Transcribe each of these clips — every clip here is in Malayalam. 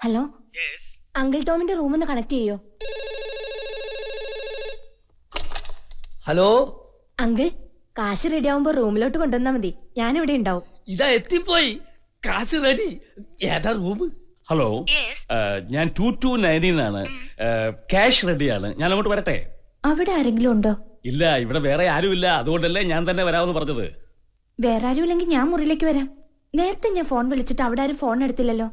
ഹലോ, അങ്കിൾ ടോമിന്റെ റൂം ഒന്ന് കണക്ട് ചെയ്യോ? ഹലോ അങ്കിൾ, കാശ് റെഡി ആവുമ്പോ റൂമിലോട്ട് കൊണ്ടുവന്നാ മതി, ഞാനിവിടെ ഉണ്ടാവും. ഇതാ എത്തിപ്പോയി, കാശ് റെഡി. ഏതാ റൂം? ഹലോ, ഞാൻ 2290 ആണ്. ക്യാഷ് റെഡിയാണ്, ഞാൻ അങ്ങോട്ട് വരട്ടെ? അവിടെ ആരെങ്കിലും ഉണ്ടോ? ഇല്ല, ഇവിടെ വേറെ ആരുമില്ല, അതുകൊണ്ടല്ലേ ഞാൻ തന്നെ വരാമെന്ന് പറഞ്ഞത്. വേറെ ആരുമില്ലെങ്കിൽ ഞാൻ മുറിയിലേക്ക് വരാം. നേരത്തെ ഞാൻ ഫോൺ വിളിച്ചിട്ട് അവിടെ ആരും ഫോൺ എടുത്തില്ലല്ലോ.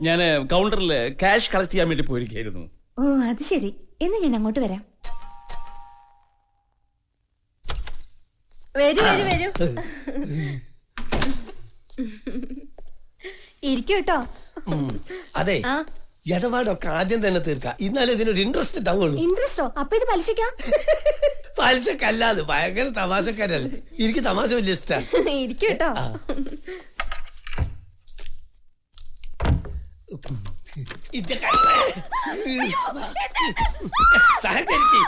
ഞാൻ കൗണ്ടറിൽ ക്യാഷ് കളക്ട് ചെയ്യാൻ വേണ്ടി പോയിരിക്കായിരുന്നു. ഓ, അത് ശരി. എന്ന് ഞാൻ അങ്ങോട്ട് വരാം. വരൂ വരൂ വരൂ, ഇരിക്കൂ കേട്ടോ. അതെ, ഇടപാടൊക്കെ ആദ്യം തന്നെ തീർക്കാം, ഇന്നാലും ഇതിനൊരു ഇൻട്രസ്റ്റ് ഉണ്ടാവുള്ളൂ. ഇൻട്രസ്റ്റോ? അപ്പൊ ഇത് പലിശക്കാ? പലിശക്കല്ലാതെ ഭയങ്കര തമാശക്കാരല്ലേ, എനിക്ക് തമാശ വലിയ ഇഷ്ടാ. ഇരിക്കൂ കേട്ടോ. സഹകരിക്ക്.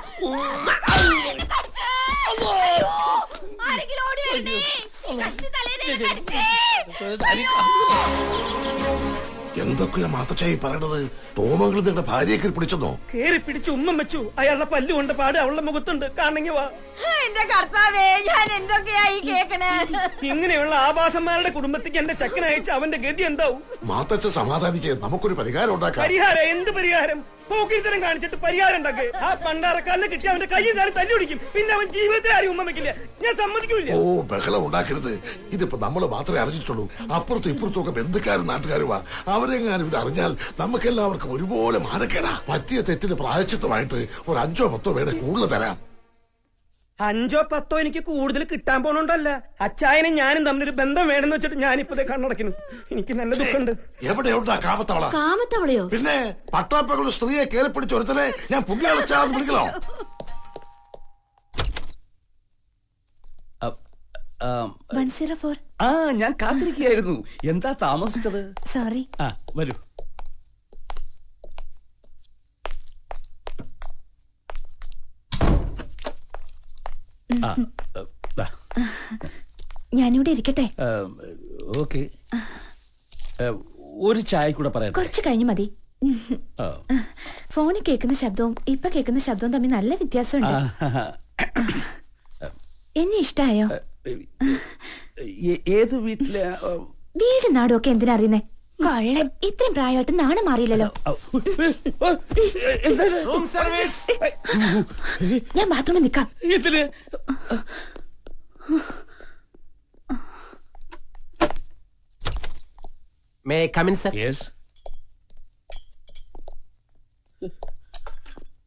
എന്തൊക്കെയാ മാത്തച്ചായി പറയണത്? ടോമകൾ നിങ്ങളുടെ ഭാര്യയെ പിടിച്ചെന്നോ? കേറി പിടിച്ച് ഉമ്മ വെച്ചു. അയാളുടെ പല്ലുകൊണ്ട് പാട് അവളുടെ മുഖത്തുണ്ട്, കാണെങ്കിൽ വാ. എന്റെ കർത്താവേ, ഞാൻ എന്തൊക്കെയായി കേക്കണേ? ഇങ്ങനെയുള്ള ആഭാസന്മാരുടെ കുടുംബത്തേക്ക് എന്റെ ചക്കൻ അയച്ച അവന്റെ ഗതി എന്താവും? മാത്തച്ഛ സമാധാനിക്ക്, നമുക്കൊരു പരിഹാരം ഉണ്ടാക്കാം. പരിഹാരം? എന്ത് പരിഹാരം? പോക്കിരിത്തരം കാണിച്ചിട്ട് പരിഹാരം ഉണ്ടാക്കുക. ആ പണ്ടാറക്കാലിനെ കിട്ടി അവന്റെ കയ്യിൽ കാലം തല്ലുപിടിക്കും, പിന്നെ അവൻ ജീവിതത്തിൽ ആരും ഉമ്മ വെക്കില്ല. ഞാൻ സമ്മതിക്കൂല. ഓ, ബഹളം ഉണ്ടാക്കരുത്. ഇതിപ്പോ നമ്മള് മാത്രമേ അറിഞ്ഞിട്ടുള്ളൂ. അപ്പുറത്തും ഇപ്പുറത്തും ഒക്കെ ബന്ധുക്കാരും നാട്ടുകാരുമാ. അവരെങ്ങാനും ഇത് അറിഞ്ഞാൽ നമുക്കെല്ലാവർക്കും ഒരുപോലെ മാനക്കേടാ. പറ്റിയ തെറ്റിന് പ്രായച്ചിത്തമായിട്ട് ഒരു 5 or 10 വേണേ കൂടുതൽ തരാം. 5 or 10 എനിക്ക് കൂടുതൽ കിട്ടാൻ പോണോണ്ടല്ല, അച്ചായനും ഞാനും തമ്മിലൊരു ബന്ധം വേണമെന്ന് വെച്ചിട്ട് ഞാനിപ്പതേ കണ്ണടക്കുന്നു. എനിക്ക് നല്ല ദുഃഖമുണ്ട്. എവിടെയുണ്ടാ കാമത്തവള? കാമത്തവളയോ? പിന്നെ പട്ടാപ്പകളുടെ സ്ത്രീയെ കയറി പിടിച്ച് ഒരുത്തനെ ഞാൻ പുണ്യാളച്ചാന്ന് വിളിക്കലോ? ഞാൻ കാത്തിരിക്കുകയായിരുന്നു. എന്താ താമസിച്ചത്? സോറി. വരൂ. ഞാനിവിടെ ഇരിക്കട്ടെ? ഓക്കെ, ഒരു ചായ കൂടെ പറയാം. കുറച്ച് കഴിഞ്ഞ് മതി. ഫോണിൽ കേൾക്കുന്ന ശബ്ദവും ഇപ്പൊ കേൾക്കുന്ന ശബ്ദവും തമ്മിൽ നല്ല വ്യത്യാസമുണ്ട്. എന്നെ ഇഷ്ടായോ? ഏത് വീട്ടിലെ? വീടും നാടും ഒക്കെ എന്തിനാ അറിയുന്നേ? കൊള്ളൻ, ഇത്രയും പ്രായമായിട്ട് നാണം മാറിയില്ലല്ലോ. ഞാൻ ബാത്റൂമിൽ നിക്കാം. ഇതില് May I come in, sir? Yes.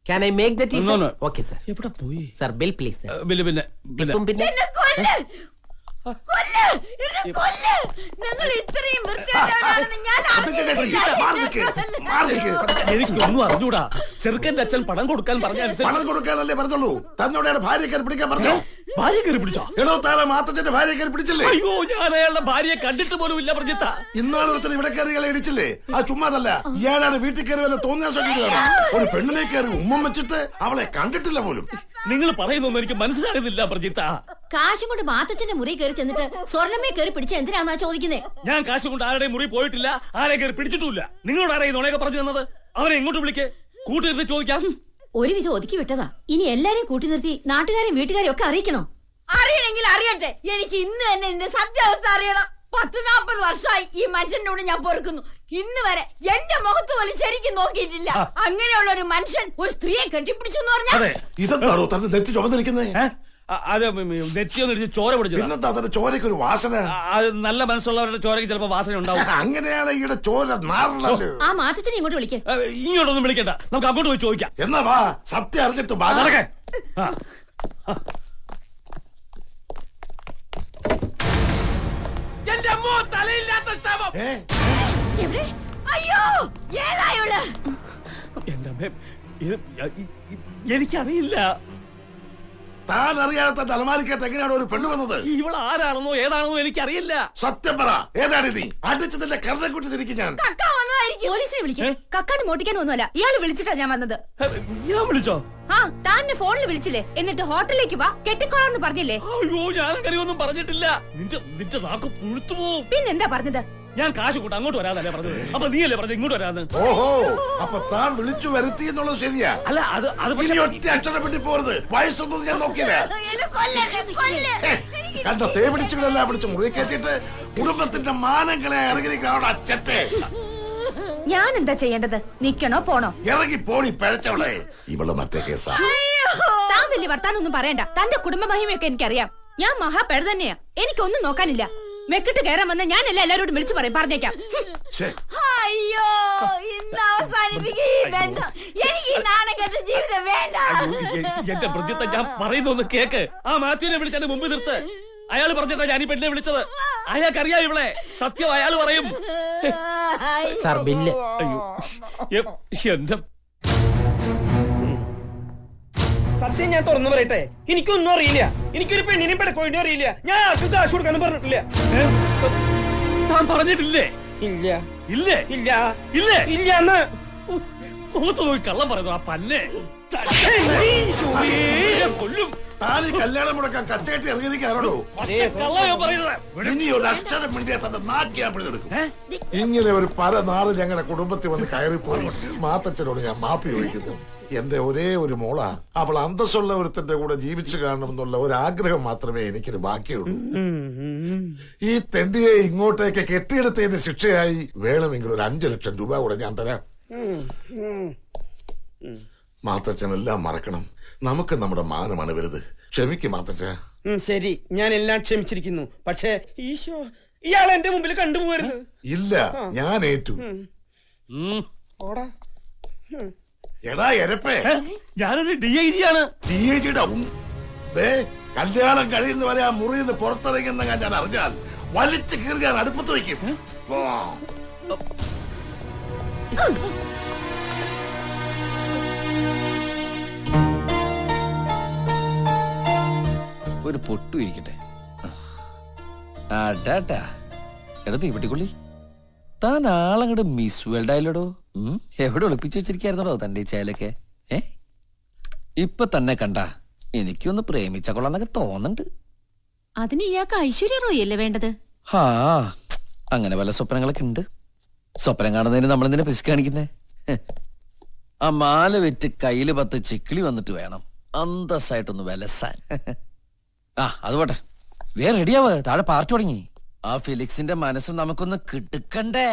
Can I make the tea, No, sir? no. Okay, sir. എവിടെ പോയി? Sir, bill, please, sir. പിന്നെ ഇപ്പം പിന്നെ നിങ്ങൾ ഇത്രയും വൃത്തികെട്ടവരാണെന്ന് ഞാൻ എനിക്കൊന്നും അറിഞ്ഞൂടാ. ചെറുക്കന്റെ അച്ഛൻ പണം കൊടുക്കാൻ പറഞ്ഞ പണം കൊടുക്കാനല്ലേ പറഞ്ഞോളൂ. തന്നോടെയാണ് ഭാര്യയെ കയറി പിടിക്കാൻ പറഞ്ഞോ? ഭാര്യ കയറി പിടിച്ചോ? എടോ, താരം മാത്തച്ഛന്റെ ഭാര്യയെ കയറി പിടിച്ചില്ലേ? അയ്യോ, ഞാൻ അയാളുടെ ഭാര്യയെ കണ്ടിട്ട് പോലും ഇല്ല പ്രജിത്ത. ഇന്നാണ് ഒരുത്തൻ ഇവിടെ കയറികളെ ഇടിച്ചില്ലേ? ആ ചുമ്മാതല്ല, ഇയാളാണ് വീട്ടിൽ കയറി വല്ല തോന്നിയാ ഒരു പെണ്ണിനെ കയറി ഉമ്മം വെച്ചിട്ട് അവളെ കണ്ടിട്ടില്ല പോലും. നിങ്ങൾ പറയുന്നൊന്നും എനിക്ക് മനസ്സിലാകുന്നില്ല പ്രജിത്ത. കാശും കൊണ്ട് മാത്തച്ഛന്റെ മുറി കയറി ചെന്നിട്ട് സ്വർണ്ണമേ കയറി പിടിച്ച എന്തിനാന്നാ ചോദിക്കുന്നേ? ഞാൻ കാശ് കൊണ്ട് ആരുടെയും മുറി പോയിട്ടില്ല, ആരെ കയറി പിടിച്ചിട്ടില്ല. നിങ്ങളോട് ആരെയും നുണയൊക്കെ പറഞ്ഞു തന്നത്? അവനെ ഇങ്ങോട്ട് വിളിക്കേ, കൂട്ടിരുത്തി ചോദിക്കാം. ഒരുവിധം ഒതുക്കി വിട്ടതാ. ഇനി എല്ലാരെയും കൂട്ടി നിർത്തി നാട്ടുകാരെയും വീട്ടുകാരെയും ഒക്കെ അറിയിക്കണോ? അറിയണമെങ്കിൽ അറിയട്ടെ. എനിക്ക് ഇന്ന് തന്നെ ഇതിന്റെ സത്യാവസ്ഥ അറിയണം. 10-40 വർഷമായി ഈ മനുഷ്യന്റെ കൂടെ ഞാൻ പൊറുക്കുന്നു. ഇന്ന് വരെ എന്റെ മുഖത്ത് പോലും ശരിക്കും നോക്കിയിട്ടില്ല. അങ്ങനെയുള്ള ഒരു മനുഷ്യൻ ഒരു സ്ത്രീയെ കെട്ടിപ്പിടിച്ചു എന്ന് പറഞ്ഞാൽ ഇതെന്താണോ തന്നെ നെറ്റി ചുമന്നിരിക്കുന്നേ? അത് നെറ്റിയൊന്നും ചോര പിടിച്ചു. പിന്നെന്താ തന്നെ ചോരയ്ക്ക് ഒരു വാസന? അത് നല്ല മനസ്സുള്ളവരുടെ ചോരയ്ക്ക് ചിലപ്പോ വാസന ഉണ്ടാവും. അങ്ങനെയാണ് ഈയുടെ ചോര നാറണല്ലോ. ആ മാത്തച്ഛനെ ഇങ്ങോട്ട് വിളിക്കേ. ഇങ്ങോട്ടൊന്നും വിളിക്കണ്ട, നമുക്ക് അങ്ങോട്ട് പോയി ചോദിക്കാം. എന്നാ വാ, സത്യം അറിഞ്ഞിട്ട് വാ. എവിടെ? അയ്യോ, ഏതായുള്ള? എന്റെ അമ്മേ, എനിക്കറിയില്ല. താൻ അറിയാത്ത അലമാരിക്കകത്ത് എങ്ങനെയാണ് ഒരു പെണ്ണ് വന്നത്? ഇവൾ ആരാണെന്നോ ഏതാണെന്നോ എനിക്കറിയില്ല. സത്യം പറ, ഏതാണ് നീ? അടിച്ചതിന്റെ കരുതക്കുട്ടി തിരിക്കും ഞാൻ. കക്ക വന്നതായിരിക്കും. പോലീസിനെ വിളിക്കേ. കക്കാന് മോട്ടിക്കാൻ ഒന്നുമല്ല, ഇയാള് വിളിച്ചിട്ടാ ഞാൻ വന്നത്. ഞാൻ വിളിച്ചോ? ആ, താൻ ഫോണിൽ വിളിച്ചില്ലേ? എന്നിട്ട് ഹോട്ടലിലേക്ക് വാ, കെട്ടിക്കോളാന്ന് പറഞ്ഞില്ലേ? അയ്യോ, ഞാൻ അങ്ങനെയൊന്നും പറഞ്ഞിട്ടില്ല. നിന്റെ നാക്ക് പുഴുത്തു പോവും. പിന്നെന്താ പറഞ്ഞത്? ഞാൻ കാശ് കൂട്ട അങ്ങോട്ട് വരാതല്ലേ പറഞ്ഞത്. അപ്പൊ നീയല്ലേ പറഞ്ഞത് ഇങ്ങോട്ട് വരാന്ന്. ഓഹോ, അപ്പൊ താൻ വിളിച്ചു വരുത്തി എന്നുള്ളത് ശരിയാ. അല്ല അത് ഇനി ഒറ്റ അക്ഷരം വേണ്ടി പോരുത്. വയസ്സൊന്നും ഞാൻ നോക്കിയില്ല. എന്നെ കൊല്ലല്ലേ, കൊല്ല്. കണ്ട തേ പിടിച്ചുകളെല്ലാം പിടിച്ച് മുറി കയറ്റിട്ട് കുടുംബത്തിന്റെ മാനങ്ങളെ ഇറങ്ങിയിരിക്കുന്ന അച്ഛത്തെ ഞാൻ എന്താ ചെയ്യേണ്ടത്? നിക്കണോ പോണോ? ഇറങ്ങി പോടി പഴച്ചവളെ. ഇവള് മറ്റേ കേസാ. താൻ വലിയ വർത്താനൊന്നും പറയണ്ട. തന്റെ കുടുംബ മഹിമയൊക്കെ എനിക്കറിയാം. ഞാൻ മഹാപെട തന്നെയാ. എനിക്കൊന്നും നോക്കാനില്ല. മെക്കിട്ട് കയറാൻ വന്ന ഞാനല്ല എല്ലാരോടും വിളിച്ചു പറയും. പറഞ്ഞേക്കാം. അയ്യോ, ഇന്ന് അവസാനിപ്പിക്കും ഈ ബന്ധം. എനിക്ക് ഈ നാണക്കെട്ട ജീവിതം വേണ്ട. എന്റെ പ്രത്യത്തെ ഞാൻ പറയുന്നൊന്ന് കേക്ക്. ആ മാത്യുവിനെ വിളിച്ചെന്നെ മുമ്പിൽ നിർത്ത്. അയാൾ പറഞ്ഞിട്ടാ ഞാൻ ഈ പെണ്ണിനെ വിളിച്ചത്. അയാൾക്കറിയാം ഇവളെ. സത്യം അയാൾ പറയും. Sir bill. അയ്യോ എന്റെ സത്യം ഞാൻ തുറന്നു പറയട്ടെ, എനിക്കൊന്നും അറിയില്ല. എനിക്കൊരു പെണ്ണിനെയും പെടക്കോഴിനെയും അറിയില്ല. ഞാൻ ആർക്കും കാശ് കൊടുക്കാനും പറഞ്ഞിട്ടില്ല. താൻ പറഞ്ഞിട്ടില്ലേ? ഇല്ല ഇല്ലേ? ഇല്ല ഇല്ലേ? ഇല്ലാന്ന്. മുഖത്ത് നോക്കി കള്ളം പറയുന്നു ആ പന്നെ. കൊല്ലും. താൻ ഈ കല്യാണം മുടക്കാൻ കച്ചകെട്ടി ഇറങ്ങിയിരിക്കാറോ? കള്ളം പറയുന്നത്. ഇനി ഒരു അക്ഷരം മിണ്ടിയാ തന്റെ നാക്കി ഞാൻ പിടിച്ചെടുക്കും. ഇങ്ങനെ ഒരു പല നാള് ഞങ്ങളുടെ കുടുംബത്തിൽ വന്ന് കയറിപ്പോയി മാത്തച്ഛനോട് ഞാൻ മാപ്പി ചോദിക്കുന്നു. എന്റെ ഒരേ ഒരു മോള, അവൾ അന്തസ്സുള്ള ഒരുത്തന്റെ കൂടെ ജീവിച്ചു കാണണമെന്നുള്ള ഒരു ആഗ്രഹം മാത്രമേ എനിക്കിന് ബാക്കിയുള്ളൂ. ഈ തെണ്ടിയെ ഇങ്ങോട്ടേക്ക് കെട്ടിയെടുത്തതിന്റെ ശിക്ഷയായി വേണമെങ്കിൽ ഒരു 5 ലക്ഷം രൂപ കൂടെ ഞാൻ തരാം. മാത്തച്ഛനെല്ലാം മറക്കണം. നമുക്ക് നമ്മുടെ മാനമാണ് വലുത്. ക്ഷമിക്കും മാത്തച്ഛ. ശരി, ഞാൻ എല്ലാം ക്ഷമിച്ചിരിക്കുന്നു. പക്ഷേ ഈശോ, ഇയാൾ എന്റെ മുമ്പിൽ കണ്ടുപോകരുത്. ഇല്ല, ഞാൻ ഏറ്റു. ഓടാ. എടാ എരപ്പേ, ഞാനൊരു DIG ആണ്. DIG-യുടെ കല്യാണം കഴിയുന്നവരെ ആ മുറിയിൽ നിന്ന് പുറത്തിറങ്ങുന്ന ഞാൻ അറിഞ്ഞാൽ വലിച്ചു കീറി ഞാൻ അടുപ്പത്ത് വയ്ക്കും. ഒരു പൊട്ടു ഇരിക്കട്ടെ. അടാട്ടാ എടാ തീപ്പെട്ടിക്കുള്ളി, താൻ ആളങ്ങട് മിസ് വേൾഡ് ആയില്ലടോ. എവിടെ ഒളിപ്പിച്ചു വെച്ചിരിക്കായിരുന്നോ തന്റെ ഈ ചേലൊക്കെ? ഇപ്പൊ തന്നെ കണ്ട എനിക്കൊന്ന് പ്രേമിച്ച കൊള്ളാന്നൊക്കെ തോന്നുന്നുണ്ട്. അതിന് ഇയാൾക്ക് ഐശ്വര്യ റോയ് അല്ലേ വേണ്ടത്? ഹാ, അങ്ങനെ പല സ്വപ്നങ്ങളൊക്കെ ഉണ്ട്. സ്വപ്നം കാണുന്നതിന് നമ്മളെന്തിനാ പിശു കാണിക്കുന്നേ? ആ മാല വെറ്റ് കയ്യില് 10 ചിക്കിളി വന്നിട്ട് വേണം അന്തസ്സായിട്ടൊന്ന് വിലസാൻ. അത് പോട്ടെ, വേറെ റെഡിയാവ്. താഴെ പാർട്ടി തുടങ്ങി. ആ ഫിലിക്സിന്റെ മനസ്സ് നമുക്കൊന്ന് കിട്ടുക്കണ്ടേ?